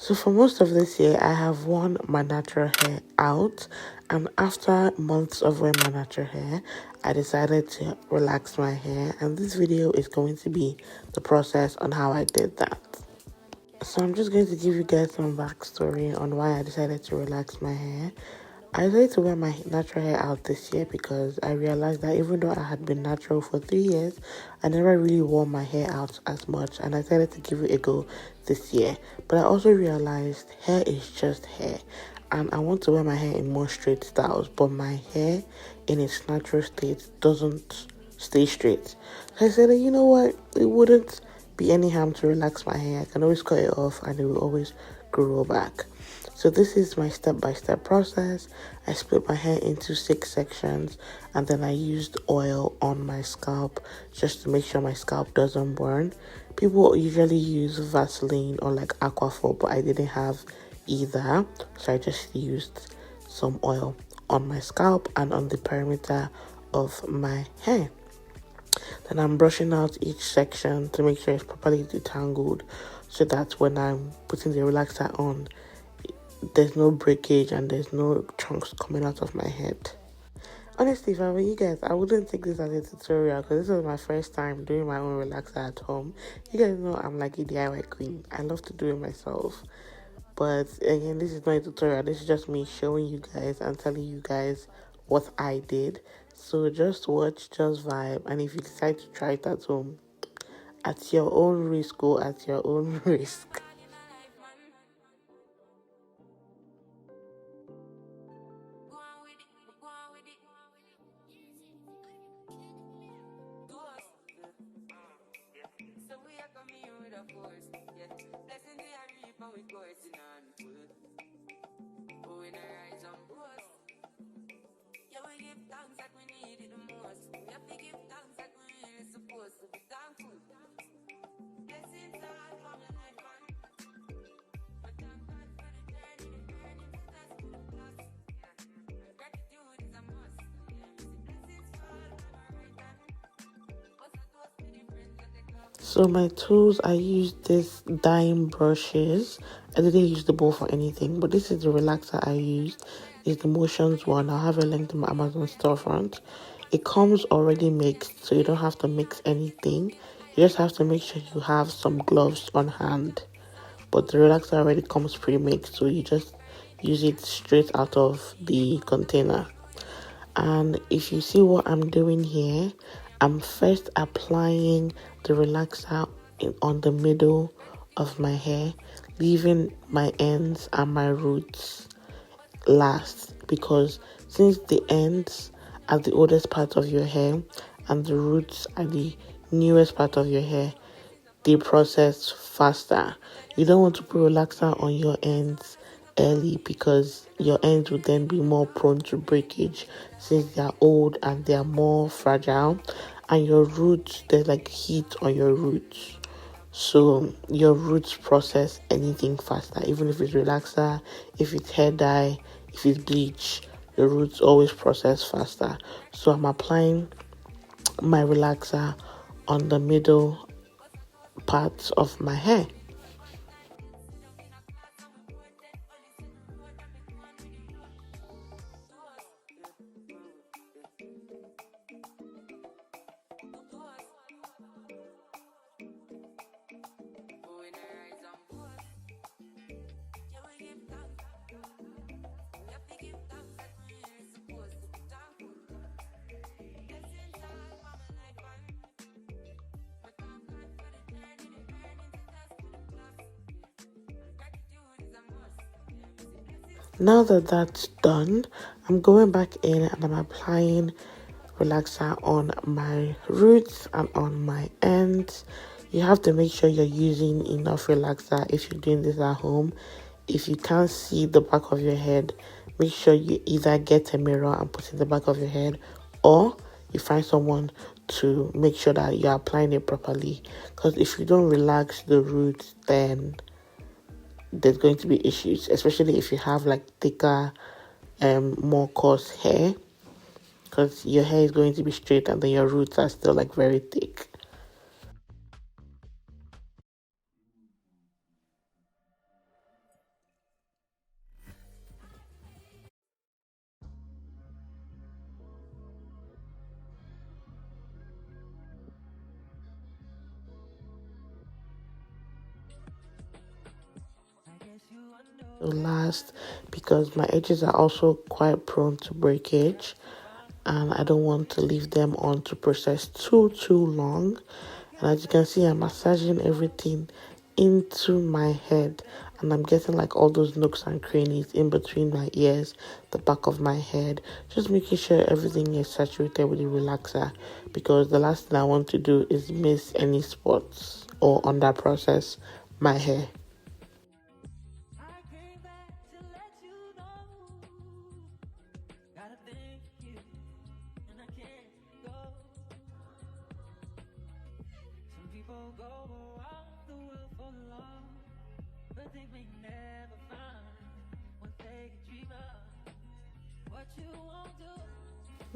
So for most of this year, I have worn my natural hair out, and after months of wearing my natural hair, I decided to relax my hair, and this video is going to be the process on how I did that. So I'm just going to give you guys some backstory on why I decided to relax my hair. I decided to wear my natural hair out this year because I realized that even though I had been natural for 3 years, I never really wore my hair out as much, and I decided to give it a go this year. But I also realized hair is just hair, and I want to wear my hair in more straight styles, but my hair in its natural state doesn't stay straight. So I said, you know what, it wouldn't be any harm to relax my hair. I can always cut it off and it will always grow back. So this is my step-by-step process. I split my hair into 6 sections, and then I used oil on my scalp just to make sure my scalp doesn't burn. People usually use Vaseline or like Aquaphor, but I didn't have either, so I just used some oil on my scalp and on the perimeter of my hair. Then I'm brushing out each section to make sure it's properly detangled, so that when I'm putting the relaxer on, there's no breakage and there's no chunks coming out of my head. Honestly, if I were you guys, I wouldn't take this as a tutorial because this was my first time doing my own relaxer at home. You guys know I'm like a DIY queen. I love to do it myself. But again, this is not a tutorial. This is just me showing you guys and telling you guys what I did. So just watch, just vibe, and if you decide to try it at home, at your own risk or at your own risk. So my tools, I used this dime brushes. I didn't use the bowl for anything, but this is the relaxer I used. It's the Motions one. I'll have a link to my Amazon storefront. It comes already mixed, so you don't have to mix anything. You just have to make sure you have some gloves on hand. But the relaxer already comes pre-mixed, so you just use it straight out of the container. And if you see what I'm doing here, I'm first applying the relaxer on the middle of my hair, leaving my ends and my roots last, because since the ends are the oldest part of your hair and the roots are the newest part of your hair, they process faster. You don't want to put relaxer on your ends early because your ends would then be more prone to breakage since they are old and they are more fragile, and your roots, there's like heat on your roots, so your roots process anything faster. Even if it's relaxer, if it's hair dye, if it's bleach, your roots always process faster. So I'm applying my relaxer on the middle parts of my hair. Now that that's done, I'm going back in and I'm applying relaxer on my roots and on my ends. You have to make sure you're using enough relaxer if you're doing this at home. If you can't see the back of your head, make sure you either get a mirror and put it in the back of your head, or you find someone to make sure that you're applying it properly. Because if you don't relax the roots, then there's going to be issues, especially if you have like thicker, more coarse hair, because your hair is going to be straight and then your roots are still like very thick. to last because my edges are also quite prone to breakage, and I don't want to leave them on to process too long. And as you can see, I'm massaging everything into my head, and I'm getting like all those nooks and crannies in between my ears, the back of my head, just making sure everything is saturated with the relaxer, because the last thing I want to do is miss any spots or under process my hair.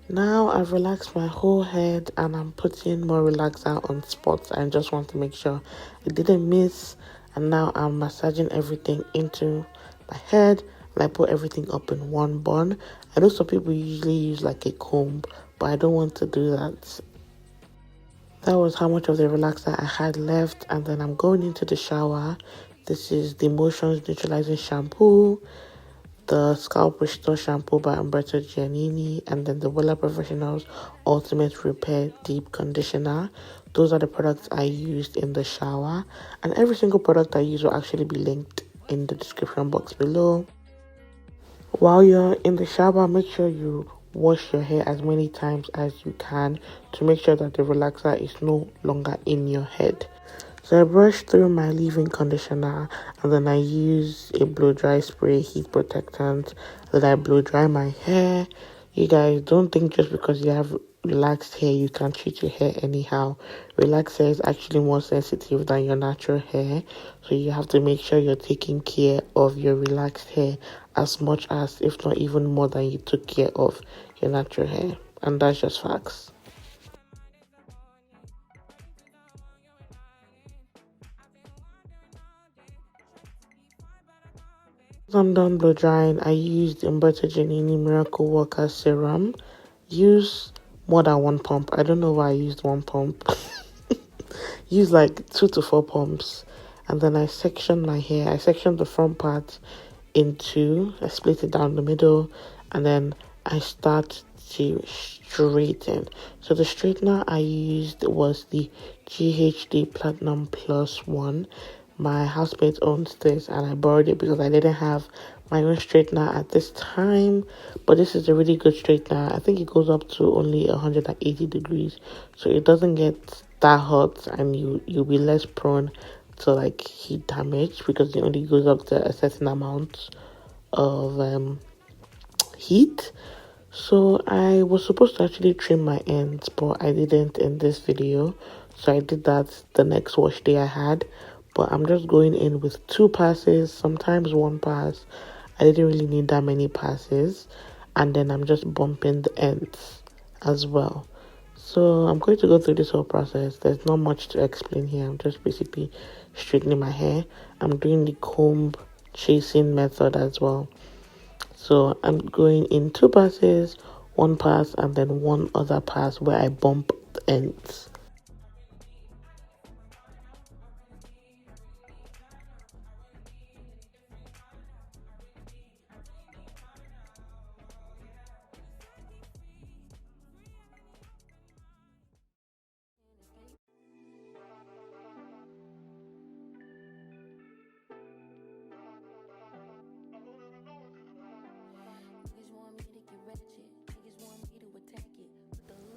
Now I've relaxed my whole head and I'm putting more relaxer on spots. I just want to make sure it didn't miss. And now I'm massaging everything into my head, and I put everything up in one bun. I know some people usually use like a comb, but I don't want to do that. That was how much of the relaxer I had left, and then I'm going into the shower. This is the Motions Neutralizing Shampoo, the Scalp Restore Shampoo by Umberto Giannini, and then the Wella Professionals Ultimate Repair Deep Conditioner. Those are the products I used in the shower, and every single product I use will actually be linked in the description box below. While you're in the shower, make sure you wash your hair as many times as you can to make sure that the relaxer is no longer in your head. So I brush through my leave-in conditioner, and then I use a blow dry spray heat protectant. Then I blow dry my hair. You guys, don't think just because you have relaxed hair you can treat your hair anyhow. Relaxed hair is actually more sensitive than your natural hair, so you have to make sure you're taking care of your relaxed hair as much as, if not even more than you took care of your natural hair. And that's just facts. Once I'm done blow drying, I used Umberto Giannini Miracle Worker Serum. Use more than one pump. I don't know why I used one pump. Use like 2 to 4 pumps. And then I section my hair. I section the front part in two. I split it down the middle. And then I start to straighten. So the straightener I used was the GHD Platinum Plus one. My housemate owns this and I borrowed it because I didn't have my own straightener at this time. But this is a really good straightener. I think it goes up to only 180 degrees. So it doesn't get that hot, and you'll be less prone to like heat damage because it only goes up to a certain amount of heat. So I was supposed to actually trim my ends, but I didn't in this video. So I did that the next wash day I had. But I'm just going in with 2 passes, sometimes 1 pass. I didn't really need that many passes. And then I'm just bumping the ends as well. So I'm going to go through this whole process. There's not much to explain here. I'm just basically straightening my hair. I'm doing the comb chasing method as well. So I'm going in 2 passes, 1 pass, and then 1 other pass where I bump the ends.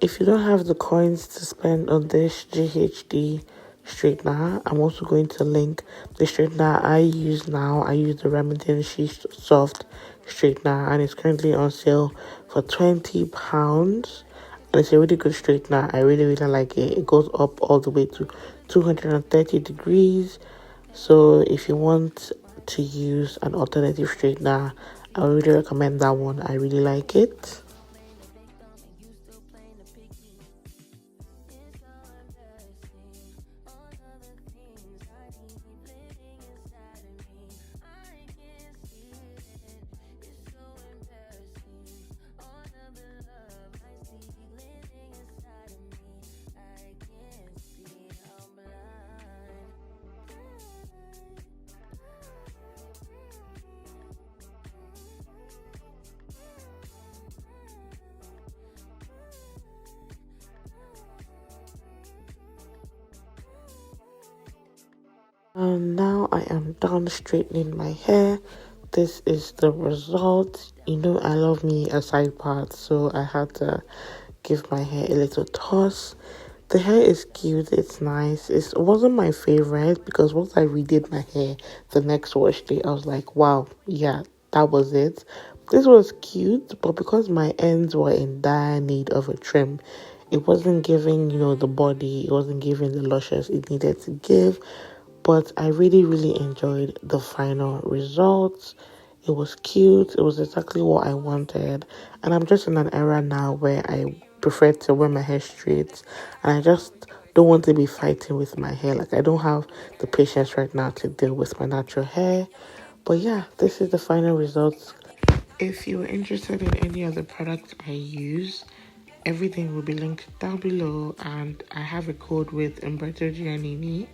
If you don't have the coins to spend on this GHD straightener, I'm also going to link the straightener I use now. I use the Remington Sheath Soft straightener, and it's currently on sale for £20. And it's a really good straightener. I really like it. It goes up all the way to 230 degrees. So if you want to use an alternative straightener, I would really recommend that one. I really like it. And now I am done straightening my hair. This is the result. You know, I love me a side part, so I had to give my hair a little toss. The hair is cute, it's nice. It wasn't my favorite because once I redid my hair the next wash day, I was like, wow, yeah, that was it. This was cute, but because my ends were in dire need of a trim, it wasn't giving, the body, it wasn't giving the luscious it needed to give. But I really, really enjoyed the final results. It was cute. It was exactly what I wanted. And I'm just in an era now where I prefer to wear my hair straight. And I just don't want to be fighting with my hair. Like, I don't have the patience right now to deal with my natural hair. But yeah, this is the final results. If you're interested in any of the products I use, everything will be linked down below. And I have a code with Umberto Giannini,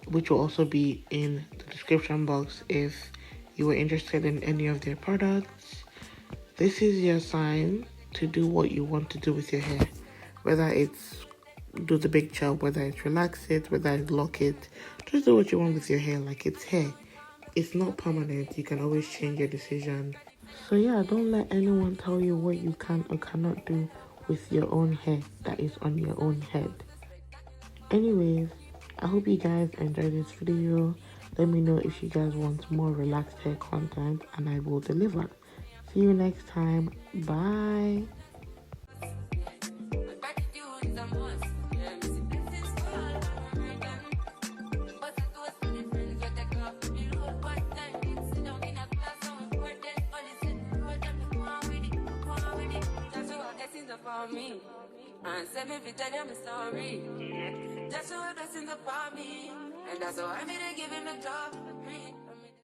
which will also be in the description box if you were interested in any of their products. This is your sign to do what you want to do with your hair, whether it's do the big chop, whether it's relax it, whether it's lock it. Just do what you want with your hair. Like, it's hair, it's not permanent. You can always change your decision. So yeah, don't let anyone tell you what you can or cannot do with your own hair that is on your own head. Anyways, I hope you guys enjoyed this video. Let me know if you guys want more relaxed hair content and I will deliver. See you next time. Bye. Me and send me tell you my story. That's what that's in the for me, and that's how I'm gonna give him the job.